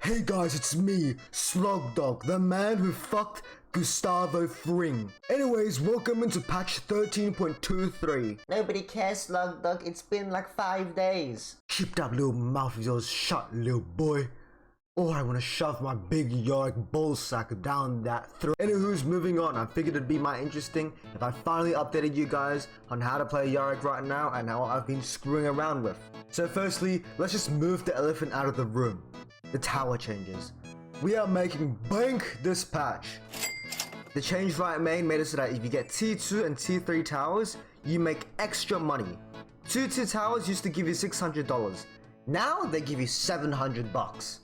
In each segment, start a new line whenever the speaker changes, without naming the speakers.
Hey guys, it's me, Slogdog, the man who fucked Gustavo Fring. Anyways, welcome into patch 13.23.
Nobody cares, Slogdog. It's been like 5 days.
Keep that little mouth of yours shut, little boy. Or I want to shove my big Yorick ballsack down that throat. Anywho's moving on. I figured it'd be my interesting if I finally updated you guys on how to play Yorick right now and how I've been screwing around with. So firstly, let's just move the elephant out of the room. The tower changes. We are making bank this patch. The change right made it so that if you get T2 and T3 towers, you make extra money. 2 towers used to give you $600. Now they give you $700 bucks.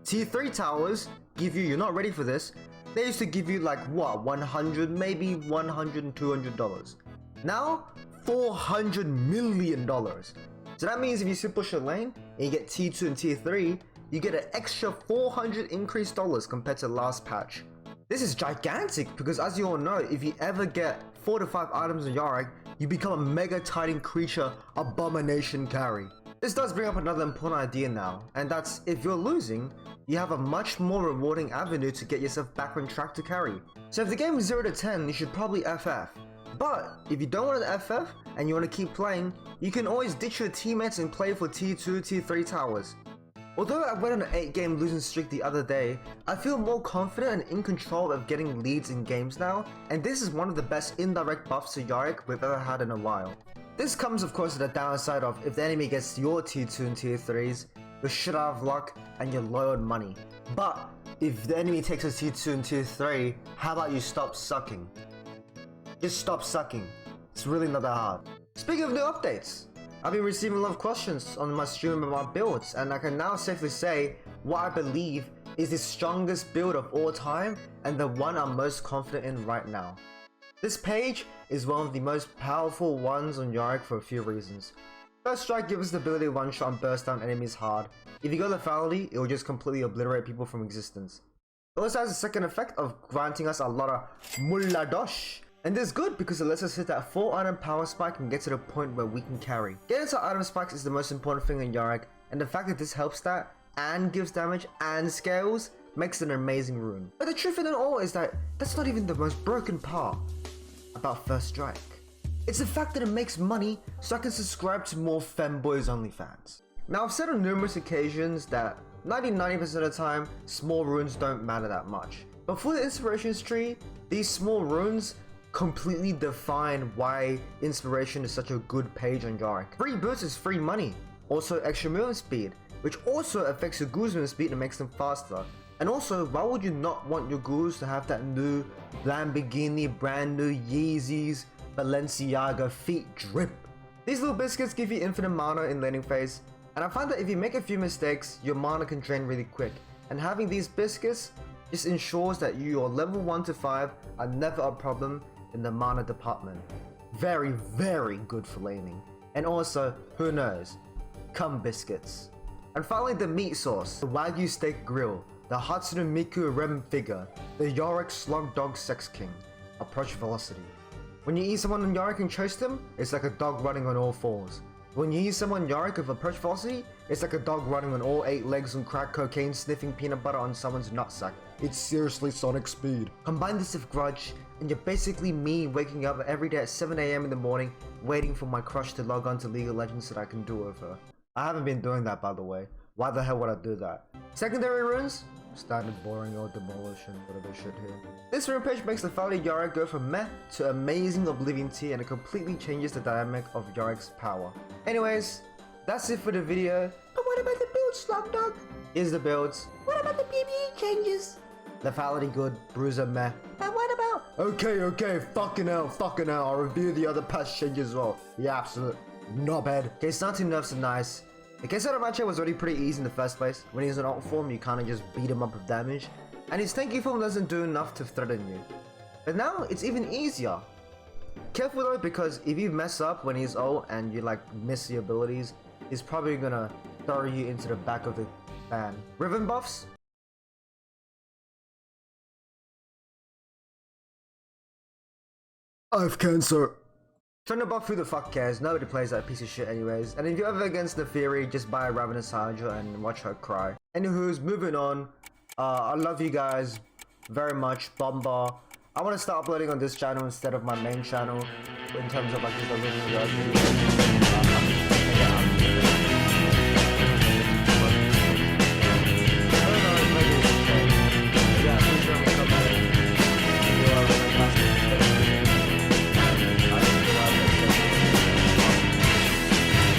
T3 towers give you, you're not ready for this, they used to give you like what, 100, maybe 100 and $200. Now, $400 million. So that means if you sit push a lane and you get T2 and T3, you get an extra $400 increased dollars compared to last patch. This is gigantic because as you all know, if you ever get 4 to 5 items in Yorick, you become a mega titan creature abomination carry. This does bring up another important idea now, and that's if you're losing, you have a much more rewarding avenue to get yourself back on track to carry. So if the game is 0 to 10, you should probably FF. But if you don't want to FF and you want to keep playing, you can always ditch your teammates and play for T2, T3 towers. Although I went on an 8-game losing streak the other day, I feel more confident and in control of getting leads in games now, and this is one of the best indirect buffs to Yorick we've ever had in a while. This comes of course to the downside of if the enemy gets your T2 and T3s, you're shit out of luck and you're low on money. But if the enemy takes a T2 and T3, how about you stop sucking? Just stop sucking. It's really not that hard. Speaking of new updates, I've been receiving a lot of questions on my stream about my builds, and I can now safely say what I believe is the strongest build of all time and the one I'm most confident in right now. This page is one of the most powerful ones on Yorick for a few reasons. First strike gives us the ability to one-shot and burst down enemies hard. If you go lethality, it will just completely obliterate people from existence. It also has a second effect of granting us a lot of muladosh. And this is good because it lets us hit that 4 item power spike and get to the point where we can carry. Getting to item spikes is the most important thing in Yorick, and the fact that this helps that and gives damage and scales makes it an amazing rune. But the truth in it all is that that's not even the most broken part about First Strike. It's the fact that it makes money so I can subscribe to more femboys OnlyFans. Now I've said on numerous occasions that 90% of the time small runes don't matter that much. But for the inspirations tree, these small runes completely define why inspiration is such a good page on Yorick. Free boots is free money, also extra movement speed, which also affects your ghouls' movement speed and makes them faster. And also, why would you not want your ghouls to have that new Lamborghini, brand new Yeezys, Balenciaga feet drip? These little biscuits give you infinite mana in laning phase, and I find that if you make a few mistakes, your mana can drain really quick, and having these biscuits just ensures that your level 1 to 5 are never a problem in the mana department. Very, very good for laning. And also, who knows, cum biscuits. And finally the meat sauce, the Wagyu steak grill, the Hatsune Miku Rem figure, the Yorick Slogdog sex king, approach velocity. When you eat someone in Yorick and chase them, it's like a dog running on all fours. When you use someone in Yorick with approach velocity, it's like a dog running on all 8 legs on crack cocaine sniffing peanut butter on someone's nutsack. It's seriously Sonic speed. Combine this with Grudge, and you're basically me waking up every day at 7 AM in the morning waiting for my crush to log on to League of Legends so that I can do it with her. I haven't been doing that, by the way. Why the hell would I do that? Secondary runes? Standard boring or demolish and whatever shit here. This rune page makes the Lethality Yorick go from meh to amazing Oblivion Tea, and it completely changes the dynamic of Yorick's power. Anyways, that's it for the video. But what about the builds, Slogdog? Here's the builds. What about the PvE changes? Lethality good, Bruiser meh. And what about? Okay, fucking hell, I'll review the other patch changes as well. Yeah, absolute knobhead. Okay, starting nerfs are nice. The Quesada matchup was already pretty easy in the first place. When he's in alt form, you kinda just beat him up with damage. And his tanky form doesn't do enough to threaten you. But now, it's even easier. Careful though, because if you mess up when he's ult and you like miss your abilities, he's probably gonna throw you into the back of the van. Riven buffs? I have cancer. Turn the buff, who the fuck cares? Nobody plays that piece of shit anyways. And if you're ever against the theory, just buy a Ravenous Hydra and watch her cry. Anywho's, moving on. I love you guys very much. Bomba. I want to start uploading on this channel instead of my main channel in terms of like just original videos.